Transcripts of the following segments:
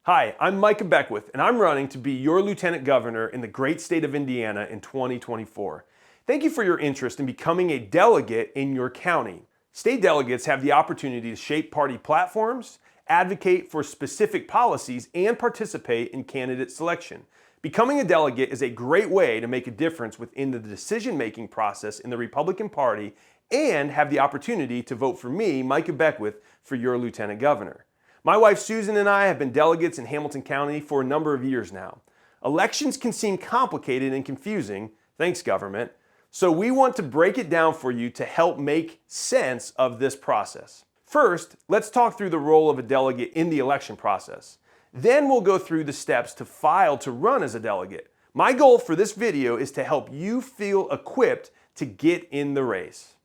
Hi, I'm Micah and I'm running to be your Lieutenant Governor in the great state of Indiana in 2024. Thank you for your interest in becoming a delegate in your county. State delegates have the opportunity to shape party platforms, advocate for specific policies, and participate in candidate selection. Becoming a delegate is a great way to make a difference within the decision-making process in the Republican Party and have the opportunity to vote for me, Micah, for your Lieutenant Governor. My wife Susan and I have been delegates in Hamilton County for a number of years now. Elections can seem complicated and confusing, thanks government, so we want to break it down for you to help make sense of this process. First, let's talk through the role of a delegate in the election process. Then we'll go through the steps to file to run as a delegate. My goal for this video is to help you feel equipped to get in the race.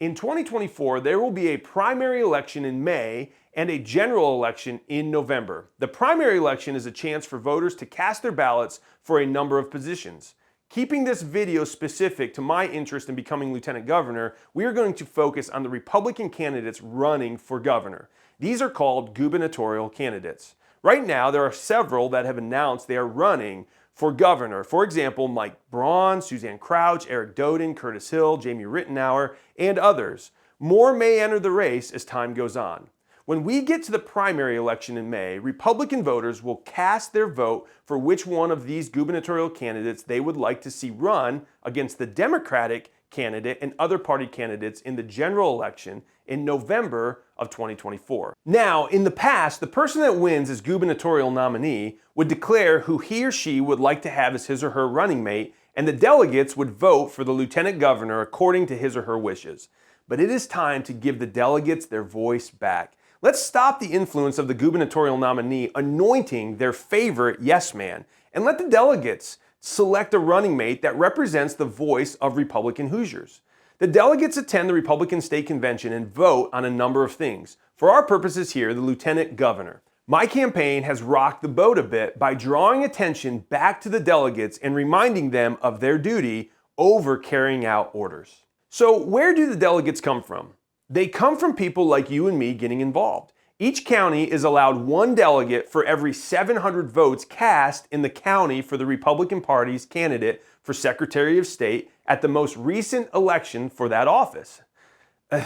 In 2024, there will be a primary election in May and a general election in November. The primary election is a chance for voters to cast their ballots for a number of positions. Keeping this video specific to my interest in becoming Lieutenant Governor, we are going to focus on the Republican candidates running for governor. These are called gubernatorial candidates. Right now, there are several that have announced they are running for governor. For example, Mike Braun, Suzanne Crouch, Eric Doden, Curtis Hill, Jamie Rittenauer, and others. More may enter the race as time goes on. When we get to the primary election in May, Republican voters will cast their vote for which one of these gubernatorial candidates they would like to see run against the Democratic candidate and other party candidates in the general election in November of 2024. Now, in the past, the person that wins as gubernatorial nominee would declare who he or she would like to have as his or her running mate, and the delegates would vote for the lieutenant governor according to his or her wishes. But it is time to give the delegates their voice back. Let's stop the influence of the gubernatorial nominee anointing their favorite yes man, and let the delegates select a running mate that represents the voice of Republican Hoosiers. The delegates attend the Republican State Convention and vote on a number of things. For our purposes here, the Lieutenant Governor. My campaign has rocked the boat a bit by drawing attention back to the delegates and reminding them of their duty over carrying out orders. So where do the delegates come from? They come from people like you and me getting involved. Each county is allowed one delegate for every 700 votes cast in the county for the Republican Party's candidate for Secretary of State at the most recent election for that office.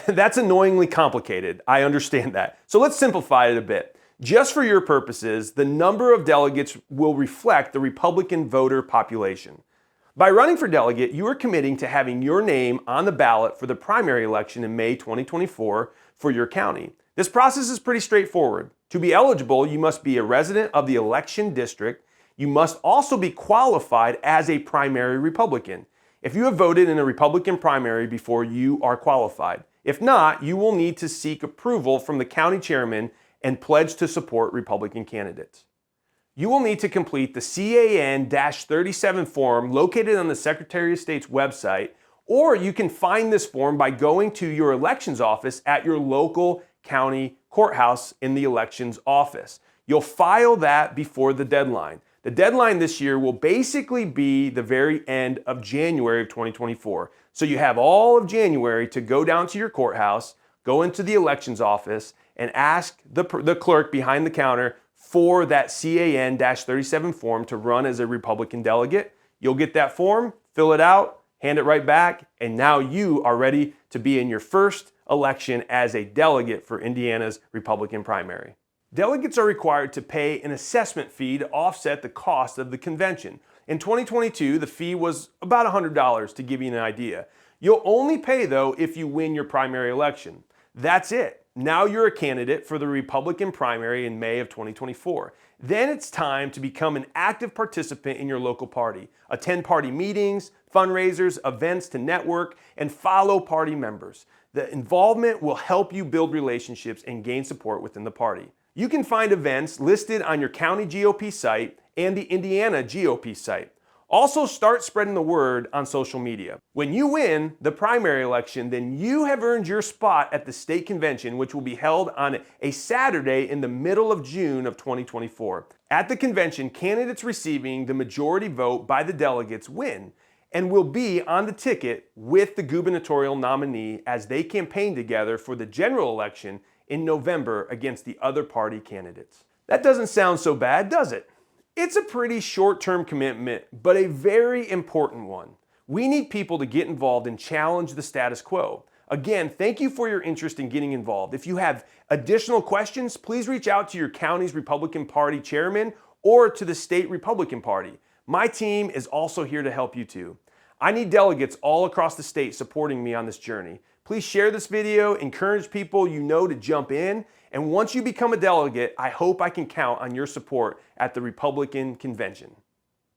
That's annoyingly complicated. I understand that. So let's simplify it a bit. Just for your purposes, the number of delegates will reflect the Republican voter population. By running for delegate, you are committing to having your name on the ballot for the primary election in May 2024 for your county. This process is pretty straightforward. To be eligible, you must be a resident of the election district. You must also be qualified as a primary Republican. If you have voted in a Republican primary before, you are qualified. If not, you will need to seek approval from the county chairman and pledge to support Republican candidates. You will need to complete the CAN-37 form located on the Secretary of State's website, or you can find this form by going to your elections office at your local county courthouse in the elections office. You'll file that before the deadline. The deadline this year will basically be the very end of January of 2024. So you have all of January to go down to your courthouse, go into the elections office, and ask the clerk behind the counter for that CAN-37 form to run as a Republican delegate. You'll get that form, fill it out, hand it right back, and now you are ready to be in your first election as a delegate for Indiana's Republican primary. Delegates are required to pay an assessment fee to offset the cost of the convention. In 2022, the fee was about $100 to give you an idea. You'll only pay though if you win your primary election. That's it. Now you're a candidate for the Republican primary in May of 2024. Then it's time to become an active participant in your local party. Attend party meetings, fundraisers, events to network, and follow party members. The involvement will help you build relationships and gain support within the party. You can find events listed on your county GOP site and the Indiana GOP site. Also, start spreading the word on social media. When you win the primary election, then you have earned your spot at the state convention, which will be held on a Saturday in the middle of June of 2024. At the convention, candidates receiving the majority vote by the delegates win and will be on the ticket with the gubernatorial nominee as they campaign together for the general election in November against the other party candidates. That doesn't sound so bad, does it? It's a pretty short-term commitment, but a very important one. We need people to get involved and challenge the status quo. Again, thank you for your interest in getting involved. If you have additional questions, please reach out to your county's Republican Party chairman or to the state Republican Party. My team is also here to help you too. I need delegates all across the state supporting me on this journey. Please share this video, encourage people you know to jump in, and once you become a delegate, I hope I can count on your support at the Republican convention.